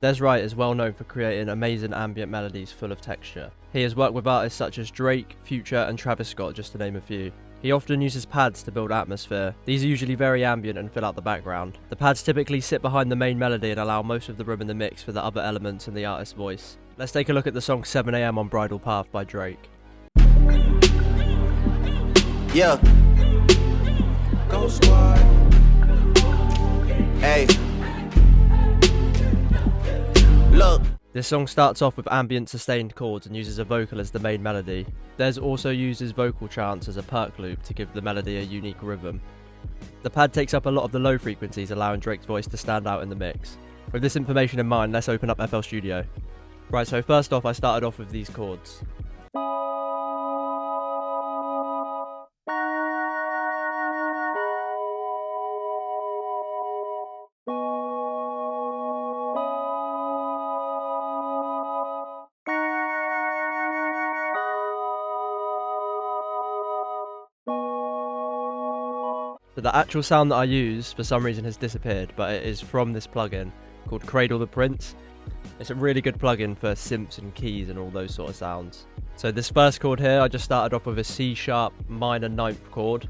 Dez Wright is well known for creating amazing ambient melodies full of texture. He has worked with artists such as Drake, Future and Travis Scott, just to name a few. He often uses pads to build atmosphere. These are usually very ambient and fill out the background. The pads typically sit behind the main melody and allow most of the room in the mix for the other elements and the artist's voice. Let's take a look at the song 7 AM on Bridal Path by Drake. Yeah. Go squad. Hey. Look. This song starts off with ambient sustained chords and uses a vocal as the main melody. Dez also uses vocal chants as a perk loop to give the melody a unique rhythm. The pad takes up a lot of the low frequencies, allowing Drake's voice to stand out in the mix. With this information in mind, let's open up FL Studio. Right, so first off I started off with these chords. So the actual sound that I use for some reason has disappeared, but it is from this plugin called Cradle the Prince. It's a really good plugin for synths and keys and all those sort of sounds. So this first chord here, I just started off with a C sharp minor ninth chord.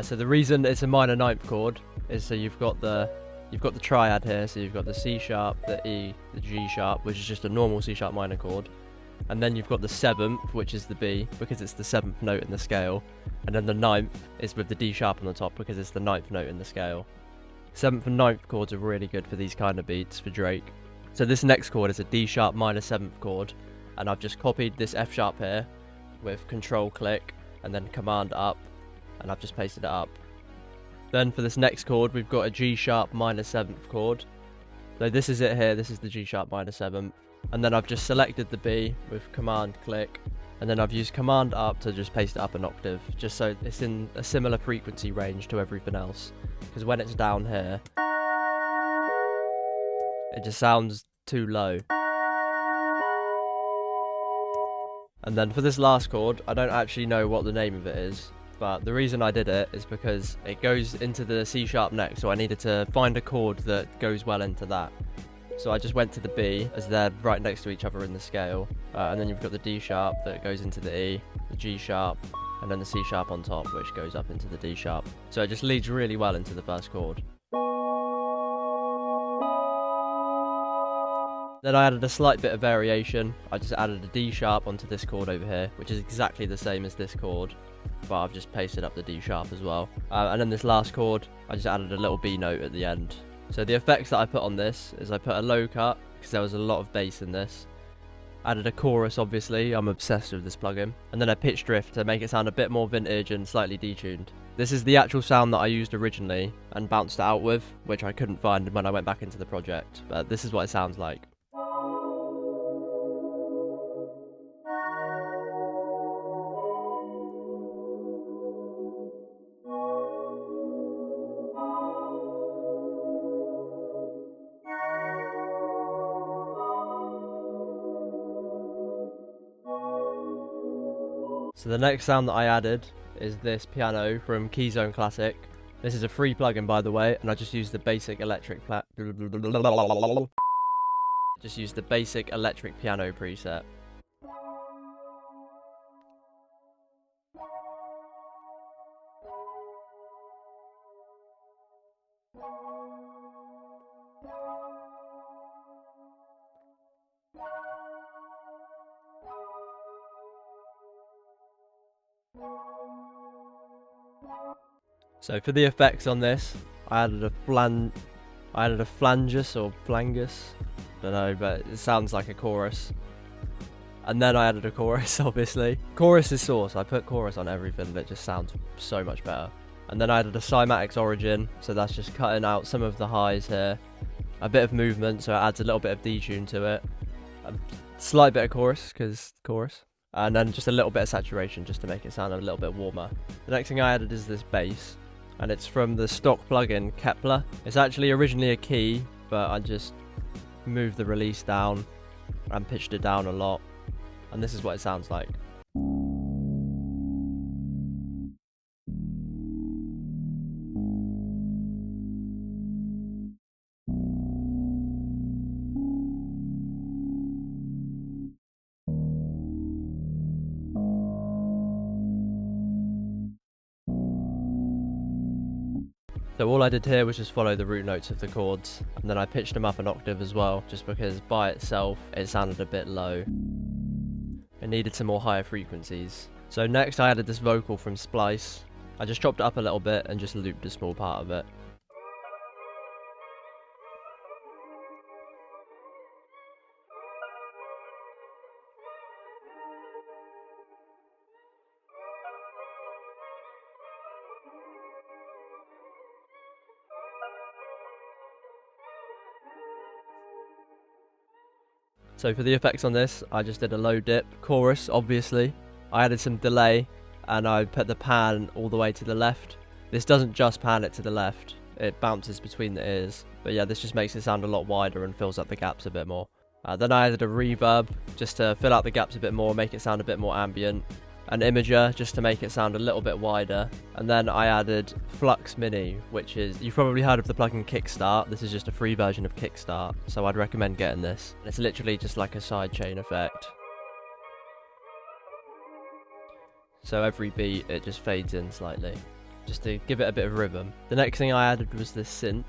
So the reason it's a minor ninth chord is so you've got the triad here. So you've got the C sharp, the E, the G sharp, which is just a normal C sharp minor chord. And then you've got the 7th, which is the B, because it's the 7th note in the scale. And then the 9th is with the D sharp on the top, because it's the 9th note in the scale. 7th and 9th chords are really good for these kind of beats for Drake. So this next chord is a D sharp minor 7th chord, and I've just copied this F sharp here with control click and then command up, and I've just pasted it up. Then for this next chord, we've got a G sharp minor 7th chord. So this is it here, this is the G sharp minor 7th. And then I've just selected the B with command click, and then I've used command up to just paste it up an octave, just so it's in a similar frequency range to everything else. Because when it's down here, it just sounds too low. And then for this last chord, I don't actually know what the name of it is, but the reason I did it is because it goes into the C sharp next, so I needed to find a chord that goes well into that. So I just went to the B, as they're right next to each other in the scale, and then you've got the D sharp that goes into the E, the G sharp, and then the C sharp on top, which goes up into the D sharp. So it just leads really well into the first chord. Then I added a slight bit of variation. I just added a D sharp onto this chord over here, which is exactly the same as this chord, but I've just pasted up the D sharp as well. And then this last chord, I just added a little B note at the end. So the effects that I put on this is I put a low cut, because there was a lot of bass in this. Added a chorus, obviously, I'm obsessed with this plugin. And then a pitch drift to make it sound a bit more vintage and slightly detuned. This is the actual sound that I used originally and bounced it out with, which I couldn't find when I went back into the project. But this is what it sounds like. So the next sound that I added is this piano from Keyzone Classic. This is a free plugin, by the way, and I just used the basic electric piano preset. So for the effects on this, I added a flangus or flangus, don't know, but it sounds like a chorus. And then I added a chorus, obviously. Chorus is source, I put chorus on everything and it just sounds so much better. And then I added a cymatics origin, so that's just cutting out some of the highs here. A bit of movement, so it adds a little bit of detune to it. A slight bit of chorus, because chorus. And then just a little bit of saturation, just to make it sound a little bit warmer. The next thing I added is this bass, and it's from the stock plugin Kepler. It's actually originally a key, but I just moved the release down and pitched it down a lot. And this is what it sounds like. So all I did here was just follow the root notes of the chords, and then I pitched them up an octave as well, just because by itself it sounded a bit low. It needed some more higher frequencies. So next I added this vocal from Splice. I just chopped it up a little bit and just looped a small part of it. So for the effects on this, I just did a low dip chorus, obviously. I added some delay, and I put the pan all the way to the left. This doesn't just pan it to the left, it bounces between the ears. But yeah, this just makes it sound a lot wider and fills up the gaps a bit more. Then I added a reverb, just to fill out the gaps a bit more, make it sound a bit more ambient. An imager, just to make it sound a little bit wider. And then I added Flux Mini, which is, you've probably heard of the plugin Kickstart. This is just a free version of Kickstart, so I'd recommend getting this. It's literally just like a sidechain effect. So every beat, it just fades in slightly, just to give it a bit of rhythm. The next thing I added was this synth.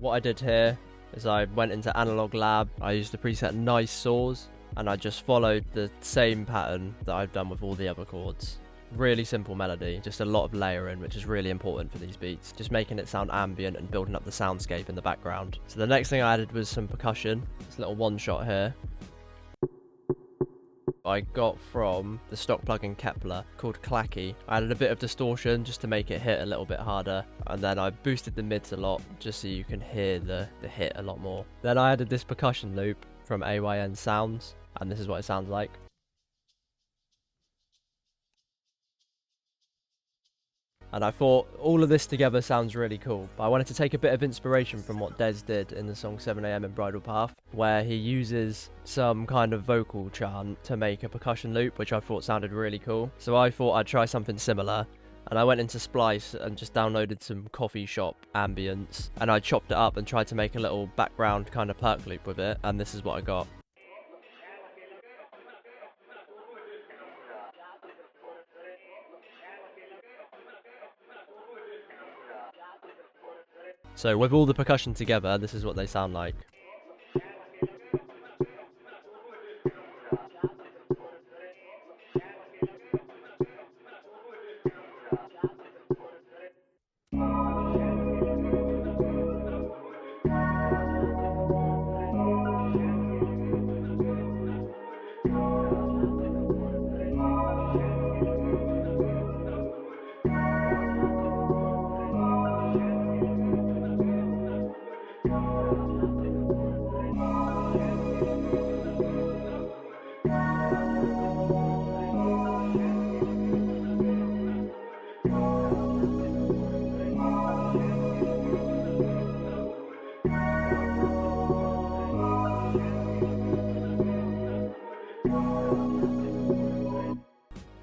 What I did here is I went into Analog Lab, I used the preset Nice Saws, and I just followed the same pattern that I've done with all the other chords. Really simple melody, just a lot of layering, which is really important for these beats, just making it sound ambient and building up the soundscape in the background. So the next thing I added was some percussion, this little one shot here. I got from the stock plugin Kepler called Clacky. I added a bit of distortion just to make it hit a little bit harder, and then I boosted the mids a lot just so you can hear the hit a lot more. Then I added this percussion loop from AYN Sounds, and this is what it sounds like. And I thought all of this together sounds really cool, but I wanted to take a bit of inspiration from what Dez did in the song 7 AM in Bridal Path, where he uses some kind of vocal chant to make a percussion loop, which I thought sounded really cool. So I thought I'd try something similar, and I went into Splice and just downloaded some coffee shop ambience, and I chopped it up and tried to make a little background kind of perk loop with it, and this is what I got. So with all the percussion together, this is what they sound like.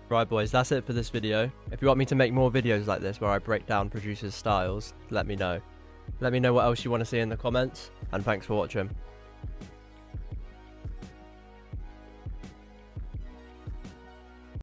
Right boys, that's it for this video. If you want me to make more videos like this where I break down producers' styles, let me know. Let me know what else you want to see in the comments, and thanks for watching.